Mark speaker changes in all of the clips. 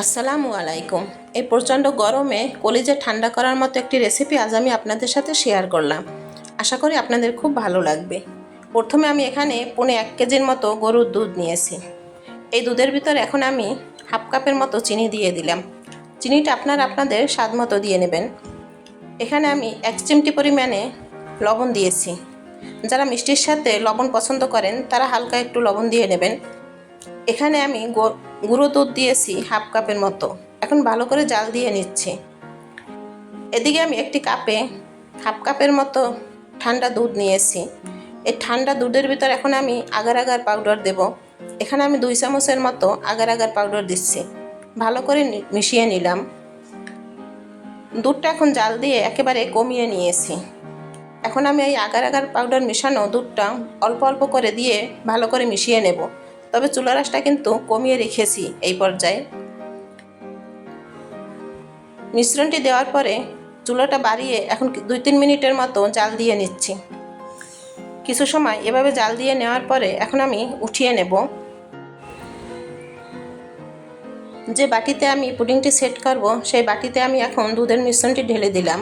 Speaker 1: আসসালামু আলাইকুম। এই প্রচণ্ড গরমে কলিজা ঠান্ডা করার মতো একটি রেসিপি আজ আমি আপনাদের সাথে শেয়ার করলাম। আশা করি আপনাদের খুব ভালো লাগবে। প্রথমে আমি এখানে 1.5 কেজির মতো গরুর দুধ নিয়েছি। এই দুধের ভিতর এখন আমি হাফ কাপের মতো চিনি দিয়ে দিলাম। চিনিটা আপনারা আপনাদের স্বাদ মতো দিয়ে নেবেন। এখানে আমি 1 চিমটি পরিমাণে লবণ দিয়েছি। যারা মিষ্টির সাথে লবণ পছন্দ করেন তারা হালকা একটু লবণ দিয়ে নেবেন। এখানে আমি গুঁড়ো দুধ দিয়েছি হাফ কাপের মতো। এখন ভালো করে জাল দিয়ে নিচ্ছি। এদিকে আমি একটি কাপে হাফ কাপের মতো ঠান্ডা দুধ নিয়েছি। এই ঠান্ডা দুধের ভিতর এখন আমি আগার আগার পাউডার দেব। এখানে আমি 2 চামচের মতো আগার আগার পাউডার দিচ্ছি। ভালো করে মিশিয়ে নিলাম। দুধটা এখন জাল দিয়ে একেবারে কমিয়ে নিয়েছি। এখন আমি এই আগার আগার পাউডার মেশানো দুধটা অল্প অল্প করে দিয়ে ভালো করে মিশিয়ে নেব। তবে চুলার আঁচটা কিন্তু কমিয়ে রেখেছি। এই পর্যায়ে মিশ্রণটি দেওয়ার পরে চুলাটা বাড়িয়ে এখন 2-3 মিনিটের মতো জাল দিয়ে নিচ্ছি। কিছু সময় এভাবে জাল দিয়ে নেওয়ার পরে এখন আমি উঠিয়ে নেব। যে বাটিতে আমি পুডিংটি সেট করব সেই বাটিতে আমি এখন দুধের মিশ্রণটি ঢেলে দিলাম।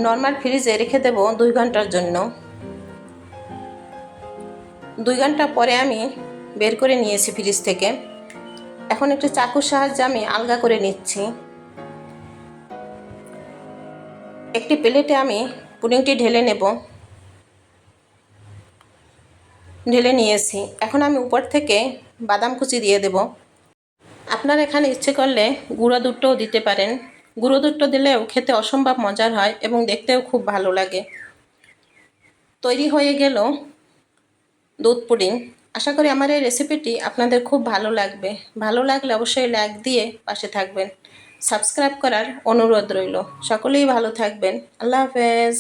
Speaker 1: নর্মাল ফ্রিজে রেখে দেব 2 ঘন্টার জন্য। 2 ঘন্টা পরে আমি বের করে নিয়েছি ফ্রিজ থেকে। এখন একটি চাকুর সাহায্যে আমি আলগা করে নিচ্ছি। একটি প্লেটে আমি পুডিংটি ঢেলে নেব। ঢেলে নিয়েছি। এখন আমি উপর থেকে বাদাম কুচি দিয়ে দেব। আপনারা এখানে ইচ্ছে করলে গুঁড়ো দুধটাও দিতে পারেন। গুঁড়ো দুধটা দিলেও খেতে অসম্ভব মজার হয় এবং দেখতেও খুব ভালো লাগে। তৈরি হয়ে গেল দুধ পুডিং। আশা করি আমার এই রেসিপিটি আপনাদের খুব ভালো লাগবে। ভালো লাগলে অবশ্যই লাইক দিয়ে পাশে থাকবেন। সাবস্ক্রাইব করার অনুরোধ রইল। সকলেই ভালো থাকবেন। আল্লাহ হাফেজ।